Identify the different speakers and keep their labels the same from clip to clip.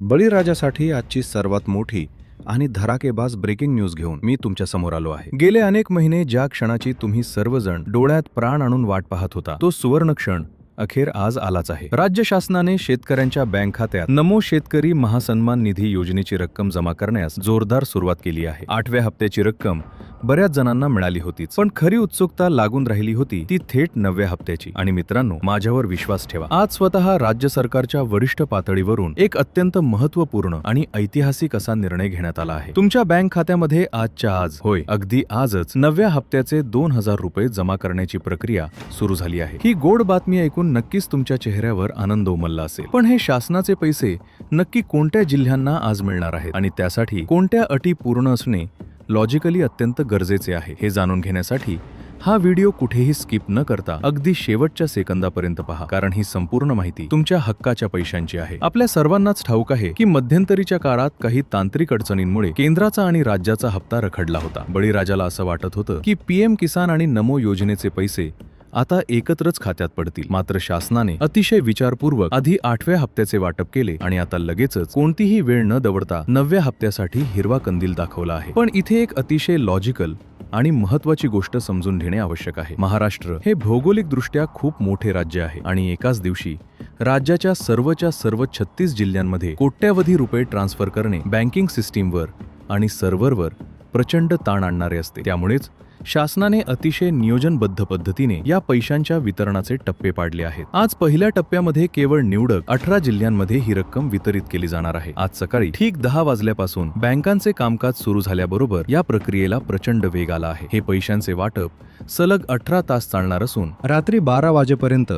Speaker 1: बळीराजासाठी आजची सर्वात मोठी आणि धडाकेबाज ब्रेकिंग न्यूज घेऊन मी तुमच्या समोर आलो आहे। गेले अनेक महिने ज्या क्षणाची तुम्ही सर्वजण डोळ्यात प्राण आणून वाट पाहत होता, तो सुवर्ण क्षण अखेर आज आलाच आहे। राज्य शासनाने शेतकऱ्यांच्या बँक खात्यात नमो शेतकरी महासन्मान निधी योजनेची रक्कम जमा करण्यास जोरदार सुरुवात केली आहे। 8व्या हप्त्याची रक्कम बऱ्याच जणांना मिळाली होतीच, पण खरी उत्सुकता लागून राहिली होती ती थेट 9व्या हप्त्याची। आणि मित्रांनो, माझ्यावर विश्वास ठेवा, आज स्वतः राज्य सरकारच्या वरिष्ठ पातळीवरून एक अत्यंत महत्त्वपूर्ण आणि ऐतिहासिक असा निर्णय घेण्यात आला आहे। तुमच्या बँक खात्यामध्ये आजच्या आज, होय अगदी आजच 9व्या हप्त्याचे 2000 रुपये जमा करण्याची प्रक्रिया सुरू झाली आहे। ही गोड बातमी ऐकून नक्कीच तुमच्या चेहऱ्यावर आनंद उमलला असेल, पण हे शासनाचे पैसे नक्की कोणत्या जिल्ह्यांना आज मिळणार आहेत आणि त्यासाठी कोणत्या अटी पूर्ण असणे लॉजिकली अत्यंत गरजेचे आहे, हे जाणून घेण्यासाठी हा व्हिडिओ कुठेही स्किप न करता अगदी शेवटच्या सेकंदापर्यंत पहा, कारण ही संपूर्ण माहिती तुमच्या हक्काच्या पैशांची आहे। आपल्या सर्वांनाच ठाऊक आहे की मध्यंतरीच्या काळात काही तांत्रिक अडचणींमुळे केंद्राचा आणि राज्याचा हप्ता रखडला होता। बळीराजाला असं वाटत होतं की पीएम किसान आणि नमो योजनेचे पैसे आता एकत्रच खात्यात पडतील, मात्र शासनाने अतिशय विचारपूर्वक आधी 8व्या हप्त्याचे वाटप केले आणि आता लगेचच कोणतीही वेळ न दवडता 9व्या हप्त्यासाठी हिरवा कंदील दाखवला आहे। पण इथे एक अतिशय लॉजिकल आणि महत्त्वाची गोष्ट समजून घेणे आवश्यक आहे। महाराष्ट्र हे भौगोलिकदृष्ट्या खूप मोठे राज्य आहे आणि एकाच दिवशी राज्याच्या सर्व 36 जिल्ह्यांमध्ये कोट्यावधी रुपये ट्रान्सफर करणे बँकिंग सिस्टीमवर आणि सर्व्हरवर प्रचंड ताण आणणारे असते। त्यामुळेच शासनाने अतिशय नियोजनबद्ध पद्धतीने या पैशांच्या वितरणाचे टप्पे पाडले आहेत। आज पहिल्या टप्प्यामध्ये केवळ निवडक 18 जिल्ह्यांमध्ये ही रक्कम वितरित केली जाणार आहे। आज सकाळी ठीक 10 वाजल्यापासून बँकांचे कामकाज सुरू झाल्याबरोबर या प्रक्रियेला प्रचंड वेग आला आहे। हे पैशांचे वाटप सलग 18 तास चालणार असून रात्री 12 वाजेपर्यंत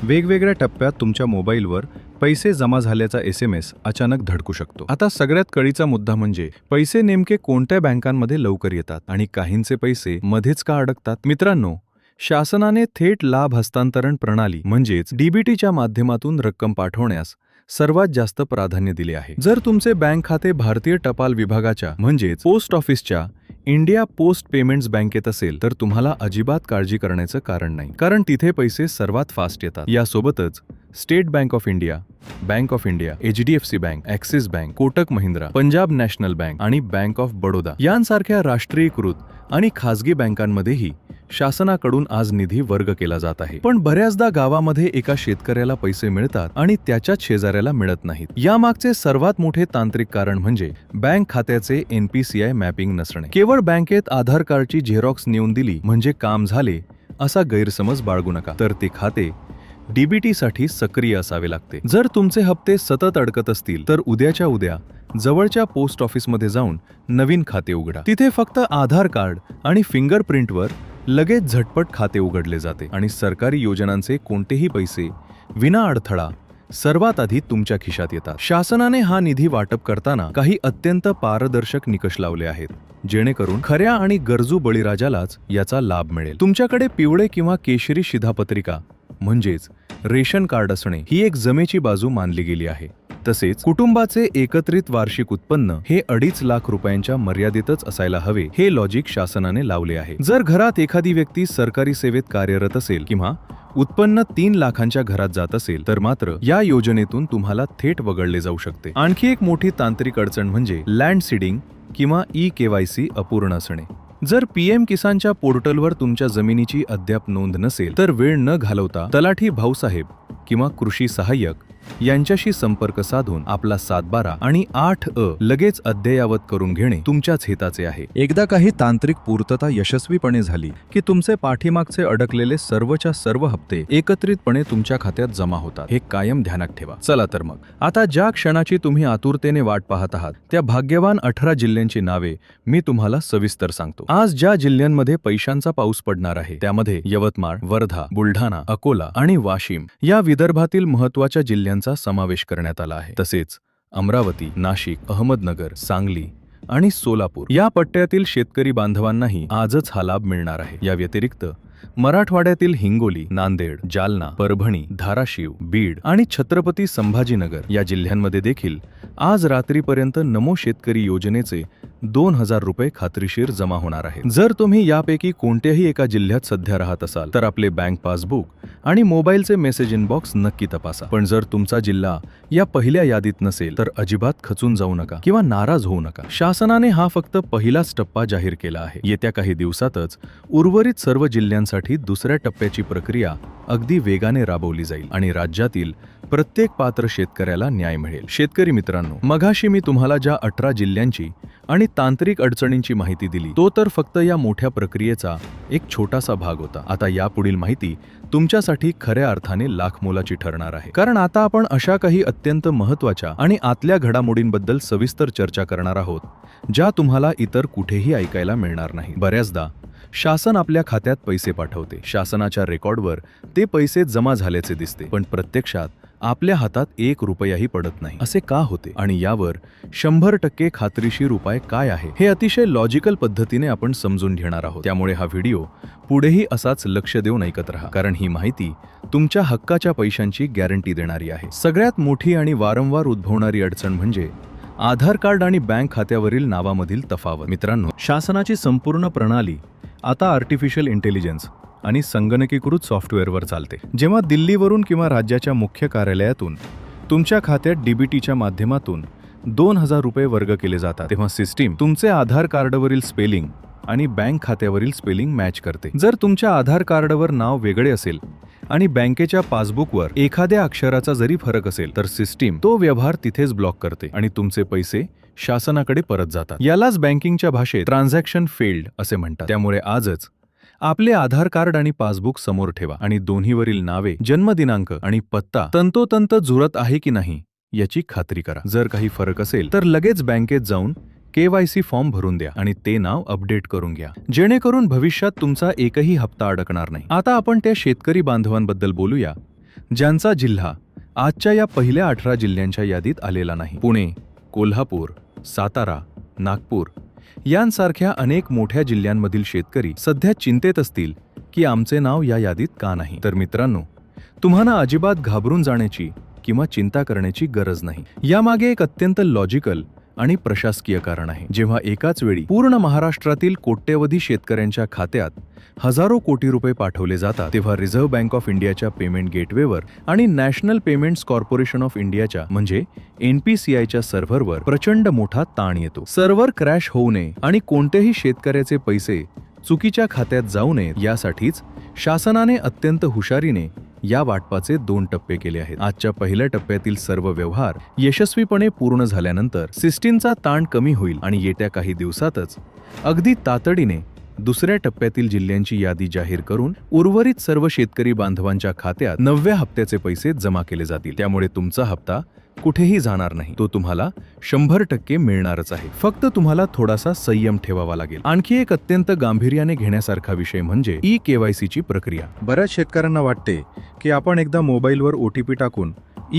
Speaker 1: वेगवेगळ्या टप्प्यात तुमच्या मोबाईलवर पैसे जमा झाल्याचा SMS अचानक धडकू शकतो। आता सगळ्यात कळीचा मुद्दा म्हणजे पैसे नेमके कोणत्या बँकांमध्ये लवकर येतात आणि काहींचे पैसे मध्येच का अडकतात। मित्रांनो, शासनाने थेट लाभ हस्तांतरण प्रणाली म्हणजेच DBTच्या माध्यमातून रक्कम पाठवण्यास सर्वात जास्त प्राधान्य दिले आहे। जर तुमचे बँक खाते भारतीय टपाल विभागाच्या म्हणजेच पोस्ट ऑफिसच्या इंडिया पोस्ट पेमेंट्स बँकेत असेल तर तुम्हाला अजिबात काळजी करण्याचं कारण नाही, कारण तिथे पैसे सर्वात फास्ट येतात। यासोबतच state bank of India, bank of India, HDFC bank, axis bank, Kotak Mahindra, Punjab national bank आणि बँक ऑफ बडोदा यांसारख्या राष्ट्रीयीकृत आणि खासगी बँकांमध्येही शासनाकडून आज निधी वर्ग केला जात आहे। पण बऱ्याचदा गावामध्ये एका शेतकऱ्याला पैसे मिळतात आणि त्याच्याच शेजाऱ्याला मिळत नाहीत। यामागचे सर्वात मोठे तांत्रिक कारण म्हणजे बँक खात्याचे NPCI मॅपिंग नसणे। केवळ बँकेत आधार कार्डची झेरॉक्स नेऊन दिली म्हणजे काम झाले असा गैरसमज बाळगू नका, तर ते खाते DBT साठी सक्रिय असावे लागते। जर तुमचे हप्ते सतत अडकत असतील तर उद्याच्या उद्या जवळच्या पोस्ट ऑफिसमध्ये जाऊन नवीन खाते उघडा। तिथे फक्त आधार कार्ड आणि फिंगरप्रिंटवर लगेच झटपट खाते उघडले जाते आणि सरकारी योजनांचे कोणतेही पैसे विना अडथळा सर्वात आधी तुमच्या खिशात येतात। शासनाने हा निधी वाटप करताना काही अत्यंत पारदर्शक निकष लावले आहेत, जेणेकरून खऱ्या आणि गरजू बळीराजालाच याचा लाभ मिळेल। तुमच्याकडे पिवळे किंवा केशरी शिधापत्रिका म्हणजेच रेशन कार्ड असणे ही एक जमेची बाजू मानली गेली आहे। तसेच कुटुंबाचे एकत्रित वार्षिक उत्पन्न हे 2.5 लाख रुपयांच्या मर्यादेतच असायला हवे, हे लॉजिक शासनाने लावले आहे। जर घरात एखादी व्यक्ती सरकारी सेवेत कार्यरत असेल किंवा उत्पन्न 3 लाखांच्या घरात जात असेल तर मात्र या योजनेतून तुम्हाला थेट वगळले जाऊ शकते। आणखी एक मोठी तांत्रिक अडचण म्हणजे लँड सीडिंग किंवा eKYC अपूर्ण असणे। जर PM किसानच्या पोर्टलवर तुमच्या जमिनीची अद्याप नोंद नसेल तर वेळ न घालवता तलाठी भाऊसाहेब किंवा कृषी सहाय्यक यांच्याशी संपर्क साधून आपला 712 आणि 8A लगेच अद्ययावत करून घेणे तुमच्याच हिताचे आहे। एकदा काही तांत्रिक पूर्तता यशस्वीपणे झाली की तुमचे पाठीमागचे अडकलेले सर्वच्या सर्व हप्ते एकत्रितपणे तुमच्या खात्यात जमा होतात, हे कायम ध्यानात ठेवा। चला तर मग आता ज्या क्षणाची तुम्ही आतुरतेने वाट पाहत आहात त्या भाग्यवान 18 जिल्ह्यांची नावे मी तुम्हाला सविस्तर सांगतो। आज ज्या जिल्ह्यांमध्ये पैशांचा पाऊस पडणार आहे त्यामध्ये यवतमाळ, वर्धा, बुलढाणा, अकोला आणि वाशिम या विदर्भातील महत्त्वाच्या जिल्ह्यांचा समावेश करण्यात आला आहे। तसेच अमरावती, नाशिक, अहमदनगर, सांगली आणि सोलापूर या पट्ट्यातील शेतकरी बांधवांनाही आजच हा लाभ मिळणार आहे। या व्यतिरिक्त मराठवाड्यातील हिंगोली, नांदेड, जालना, परभणी, धाराशिव, बीड आणि छत्रपती संभाजीनगर या जिल्ह्यांमध्ये देखील आज रात्रीपर्यंत नमो शेतकरी योजनेचे 2,000 रुपये खात्रीशीर जमा होणार आहेत. जर तुम्ही यापैकी कोणत्याही एका जिल्ह्यात सध्या राहत असाल तर आपले बँक पासबुक आणि मोबाईलचे मेसेज इनबॉक्स नक्की तपासा. पण जर तुमचा जिल्हा या पहिल्या यादीत नसेल तर अजिबात खचून जाऊ नका किंवा नाराज होऊ नका. शासनाने हा फक्त पहिलाच टप्पा जाहीर केला आहे. येत्या काही दिवसातच उर्वरित सर्व जिल्ह्यांसाठी दुसऱ्या टप्प्याची प्रक्रिया अगदी वेगाने राबवली जाईल आणि राज्यातील प्रत्येक पात्र शेतकऱ्याला न्याय मिळेल. शेतकरी मित्रांनो, मगाशी मी तुम्हाला ज्या 18 जिल्ह्यांची आणि तांत्रिक अडचणींची माहिती दिली तो तर फक्त या मोठ्या प्रक्रियेचा एक छोटासा भाग होता. आता यापुढील माहिती तुमच्यासाठी खऱ्या अर्थाने लाखमोलाची ठरणार आहे. कारण आता आपण अशा काही अत्यंत महत्त्वाच्या आणि आतल्या घडामोडींबद्दल सविस्तर चर्चा करणार आहोत ज्या तुम्हाला इतर कुठेही ऐकायला मिळणार नाही. बऱ्याचदा शासन आपल्या खात्यात पैसे पाठवते, शासनाच्या रेकॉर्डवर ते पैसे जमा झाल्याचे दिसते, पण प्रत्यक्षात आपल्या हातात 1 रुपयाही पडत नाही. असे का होते आणि यावर 100% खात्रीशीर उपाय काय आहे हे अतिशय लॉजिकल पद्धतीने आपण समजून घेणार आहोत. त्यामुळे हा व्हिडिओ पुढेही असाच लक्ष देऊन ऐकत राहा, कारण ही माहिती तुमच्या हक्काच्या पैशांची गॅरंटी देणारी आहे. सगळ्यात मोठी आणि वारंवार उद्भवणारी अडचण म्हणजे आधार कार्ड आणि बँक खात्यावरील नावामधील तफावत. मित्रांनो, शासनाची संपूर्ण प्रणाली आता आर्टिफिशियल इंटेलिजन्स आणि संगणकीकृत सॉफ्टवेअरवर चालते. जेव्हा दिल्लीवरून किंवा राज्याच्या मुख्य कार्यालयातून तुमच्या खात्यात डीबीटीच्या माध्यमातून 2,000 रुपये वर्ग केले जातात, तेव्हा सिस्टीम तुमचे आधार कार्डवरील स्पेलिंग आणि बँक खात्यावरील स्पेलिंग मॅच करते. जर तुमच्या आधार कार्डवर नाव वेगळे असेल आणि बँकेच्या पासबुकवर एखाद्या अक्षराचा जरी फरक असेल तर सिस्टीम तो व्यवहार तिथेच ब्लॉक करते आणि तुमचे पैसे शासनाकडे परत जातात. यालाच बँकिंगच्या भाषेत ट्रान्झॅक्शन फेल्ड असे म्हणतात. त्यामुळे आजच आपले आधार कार्ड आणि पासबुक समोर ठेवा आणि दोन्हीवरील नावे, जन्मदिनांक आणि पत्ता तंतोतंत जुळत आहे की नाही याची खात्री करा. जर काही फरक असेल तर लगेच बँकेत जाऊन KYC फॉर्म भरून द्या आणि ते नाव अपडेट करून घ्या, जेणेकरून भविष्यात तुमचा एकही हप्ता अडकणार नाही. आता आपण त्या शेतकरी बांधवांबद्दल बोलूया ज्यांचा जिल्हा आजच्या या पहिल्या 18 जिल्ह्यांच्या यादीत आलेला नाही. पुणे, कोल्हापूर, सातारा, नागपूर यांसारख्या अनेक मोठ्या जिल्ह्यांमधील शेतकरी सध्या चिंतेत असतील की आमचे नाव या यादीत का नाही. तर मित्रांनो, तुम्हाला अजिबात घाबरून जाण्याची किंवा चिंता करण्याची गरज नाही. यामागे एक अत्यंत लॉजिकल आणि प्रशासकीय कारण आहे. जेव्हा एकाच वेळी पूर्ण महाराष्ट्रातील कोट्यवधी शेतकऱ्यांच्या खात्यात हजारो कोटी रुपये पाठवले जातात, तेव्हा रिझर्व्ह बँक ऑफ इंडियाच्या पेमेंट गेटवेवर आणि नॅशनल पेमेंट्स कॉर्पोरेशन ऑफ इंडियाच्या म्हणजे NPCIच्या सर्व्हरवर प्रचंड मोठा ताण येतो. सर्व्हर क्रॅश होऊ नये आणि कोणत्याही शेतकऱ्याचे पैसे चुकीच्या खात्यात जाऊ नयेत यासाठीच शासनाने अत्यंत हुशारीने या वाटपाचे 2 टप्पे केले आहेत. आजच्या पहिल्या टप्प्यातील सर्व व्यवहार यशस्वीपणे पूर्ण झाल्यानंतर सिस्टीमचा ताण कमी होईल आणि येत्या काही दिवसातच अगदी तातडीने दुसऱ्या टप्प्यातील जिल्ह्यांची यादी जाहीर करून उर्वरित सर्व शेतकरी बांधवांच्या खात्यात 9व्या हप्त्याचे पैसे जमा केले जातील. त्यामुळे तुमचा हप्ता कुठेही जाणार नाही, तो तुम्हाला 100% मिळणारच आहे. फक्त तुम्हाला थोडासा संयम ठेवावा लागेल. आणखी एक अत्यंत गांभीर्याने घेण्यासारखा विषय म्हणजे KYCची प्रक्रिया. बऱ्याच शेतकऱ्यांना वाटते की आपण एकदा मोबाईलवर OTP टाकून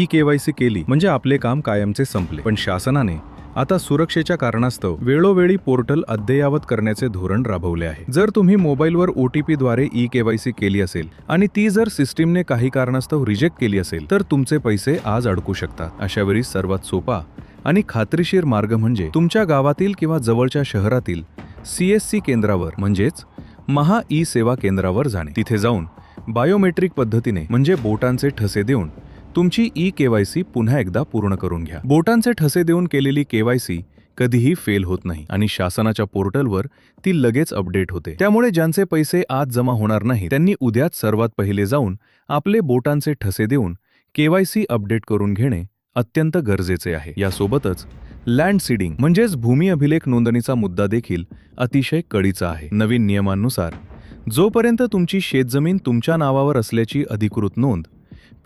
Speaker 1: KYC केली म्हणजे आपले काम कायमचे संपले. पण शासनाने आता सुरक्षेच्या कारणास्तव वेळोवेळी पोर्टल अद्ययावत करण्याचे धोरण राबवले आहे. जर तुम्ही मोबाईलवर OTP द्वारे KYC केली असेल आणि ती जर सिस्टीमने काही कारणास्तव रिजेक्ट केली असेल तर तुमचे पैसे आज अडकू शकतात. अशावेळी सर्वात सोपा आणि खात्रीशीर मार्ग म्हणजे तुमच्या गावातील किंवा जवळच्या शहरातील CSC केंद्रावर म्हणजेच महा सेवा केंद्रावर जाणे. तिथे जाऊन बायोमेट्रिक पद्धतीने म्हणजे बोटांचे ठसे देऊन तुमची KYC पुन्हा एकदा पूर्ण करून घ्या. बोटांचे ठसे देऊन केलेली KYC कधीही फेल होत नाही आणि शासनाच्या पोर्टलवर ती लगेच अपडेट होते. त्यामुळे ज्यांचे पैसे आज जमा होणार नाही त्यांनी उद्याच सर्वात पहिले जाऊन आपले बोटांचे ठसे देऊन KYC अपडेट करून घेणे अत्यंत गरजेचे आहे. यासोबतच लँड सीडिंग म्हणजेच भूमी अभिलेख नोंदणीचा मुद्दा देखील अतिशय कळीचा आहे. नवीन नियमांनुसार जोपर्यंत तुमची शेतजमीन तुमच्या नावावर असल्याची अधिकृत नोंद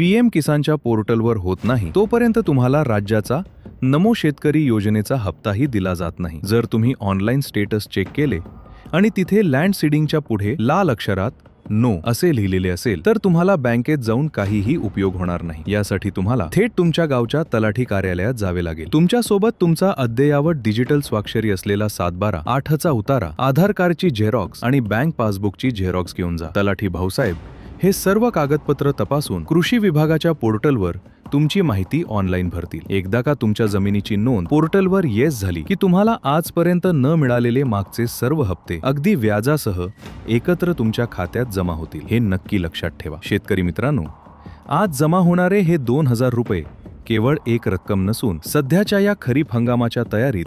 Speaker 1: PM किसानच्या पोर्टलवर होत नाही तोपर्यंत तुम्हाला राज्याचा नमो शेतकरी योजनेचा हप्ताही दिला जात नाही. जर तुम्ही ऑनलाईन स्टेटस चेक केले आणि तिथे लँड सीडिंगच्या पुढे लाल अक्षरात नो असे लिहिलेले असेल तर तुम्हाला बँकेत जाऊन काहीही उपयोग होणार नाही. यासाठी तुम्हाला थेट तुमच्या गावच्या तलाठी कार्यालयात जावे लागेल. तुमच्या सोबत तुमचा अद्ययावत डिजिटल स्वाक्षरी असलेला 7/12/8चा उतारा, आधार कार्डची झेरॉक्स आणि बँक पासबुकची झेरॉक्स घेऊन जा. तलाठी भाऊसाहेब हे सर्व कागदपत्र तपासून कृषी विभागाच्या पोर्टलवर तुमची माहिती ऑनलाईन भरतील. एकदा का तुमच्या जमिनीची नोंद पोर्टलवर येस झाली की तुम्हाला आजपर्यंत न मिळालेले मागचे सर्व हप्ते अगदी व्याजासह एकत्र तुमच्या खात्यात जमा होतील. हे नक्की लक्षात ठेवा. शेतकरी मित्रांनो, आज जमा होणारे हे 2000 रुपये केवळ एक रक्कम नसून सध्याच्या या खरीप हंगामाच्या तयारीत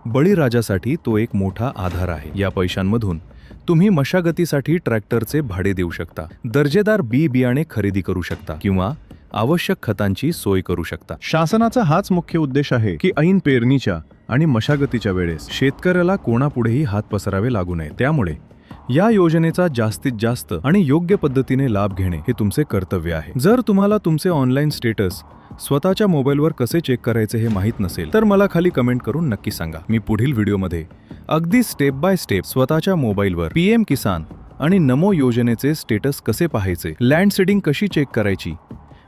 Speaker 1: बळीराजासाठी तो एक मोठा आधार आहे. या पैशांमधून तुम्ही मशागतीसाठी ट्रॅक्टरचे भाडे देऊ शकता, दर्जेदार बियाणे खरेदी करू शकता किंवा आवश्यक खतांची सोय करू शकता.
Speaker 2: शासनाचा हाच मुख्य उद्देश आहे की ऐन पेरणीच्या आणि मशागतीच्या वेळेस शेतकऱ्याला कोणापुढेही हात पसरावे लागू नये.
Speaker 1: त्यामुळे या योजनेचा जास्तीत जास्त आणि योग्य पद्धतीने लाभ घेणे हे तुमचे कर्तव्य आहे. जर तुम्हाला तुमचे ऑनलाईन स्टेटस स्वतःच्या मोबाईलवर कसे चेक करायचे हे माहीत नसेल तर मला खाली कमेंट करून नक्की सांगा. मी पुढील व्हिडिओमध्ये अगदी स्टेप बाय स्टेप स्वतःच्या मोबाईलवर PM किसान आणि नमो योजनेचे स्टेटस कसे पाहायचे, लँड सीडिंग कशी चेक करायची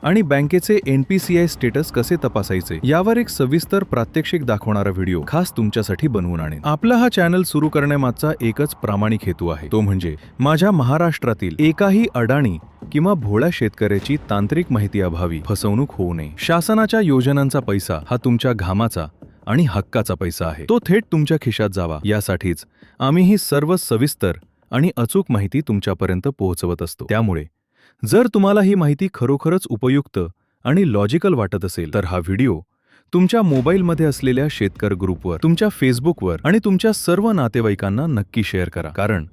Speaker 1: आणि बँकेचे NPCI स्टेटस कसे तपासायचे यावर एक सविस्तर प्रात्यक्षिक दाखवणारा व्हिडिओ खास तुमच्यासाठी बनवून आणेन. आपला हा चॅनल सुरू करण्यामागचा एकच प्रामाणिक हेतू आहे, तो म्हणजे माझ्या महाराष्ट्रातील एकाही अडाणी किंवा भोळ्या शेतकऱ्याची तांत्रिक माहिती अभावी फसवणूक होऊ नये. शासनाच्या योजनांचा पैसा हा तुमच्या घामाचा आणि हक्काचा पैसा आहे. तो थेट तुमच्या खिशात जावा यासाठीच आम्ही ही सर्व सविस्तर आणि अचूक माहिती तुमच्यापर्यंत पोहोचवत असतो. त्यामुळे जर तुम्हाला ही माहिती खरोखरच उपयुक्त आणि लॉजिकल वाटत असेल तर हा व्हिडिओ तुमच्या मोबाईलमध्ये असलेल्या शेतकरी ग्रुपवर, तुमच्या फेसबुकवर आणि तुमच्या सर्व नातेवाईकांना नक्की शेअर करा. कारण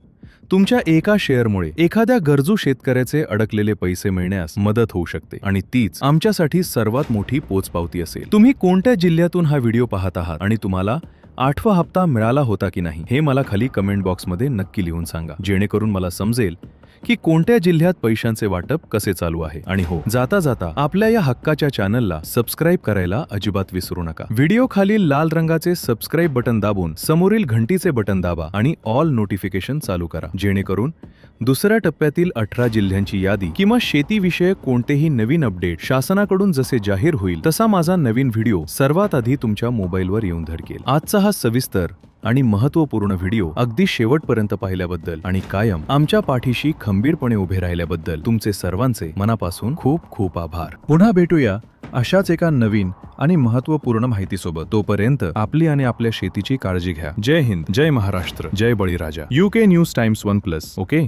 Speaker 1: तुमच्या एका शेअरमुळे एखाद्या गरजू शेतकऱ्याचे अडकलेले पैसे मिळण्यास मदत होऊ शकते आणि तीच आमच्यासाठी सर्वात मोठी पोचपावती असेल. तुम्ही कोणत्या जिल्ह्यातून हा व्हिडिओ पाहत आहात आणि तुम्हाला 8वा हप्ता मिळाला होता की नाही हे मला खाली कमेंट बॉक्समध्ये नक्की लिहून सांगा, जेणेकरून मला समजेल की कोणत्या जिल्ह्यात पैशांचे वाटप कसे चालू आहे. आणि हो, जाता जाता आपल्या या हक्काच्या चॅनलला सबस्क्राईब करायला अजिबात विसरू नका. व्हिडिओ खालील लाल रंगाचे सबस्क्राईब बटन दाबून समोरील घंटीचे बटन दाबा आणि ऑल नोटिफिकेशन चालू करा, जेणेकरून दुसऱ्या टप्प्यातील 18 जिल्ह्यांची यादी किंवा शेतीविषयक कोणतेही नवीन अपडेट शासनाकडून जसे जाहीर होईल तसा माझा नवीन व्हिडिओ सर्वात आधी तुमच्या मोबाईलवर येऊन धडकेल. आजचा हा सविस्तर आणि महत्त्वपूर्ण व्हिडिओ अगदी शेवटपर्यंत पाहिल्याबद्दल आणि कायम आमच्या पाठीशी खंबीरपणे उभे राहिल्याबद्दल तुमचे सर्वांचे मनापासून खूप खूप आभार.
Speaker 2: पुन्हा भेटूया अशाच एका नवीन आणि महत्त्वपूर्ण माहितीसोबत. तोपर्यंत आपली आणि आपल्या शेतीची काळजी घ्या.
Speaker 1: जय हिंद, जय महाराष्ट्र, जय बळीराजा. UK news times 1+. ओके.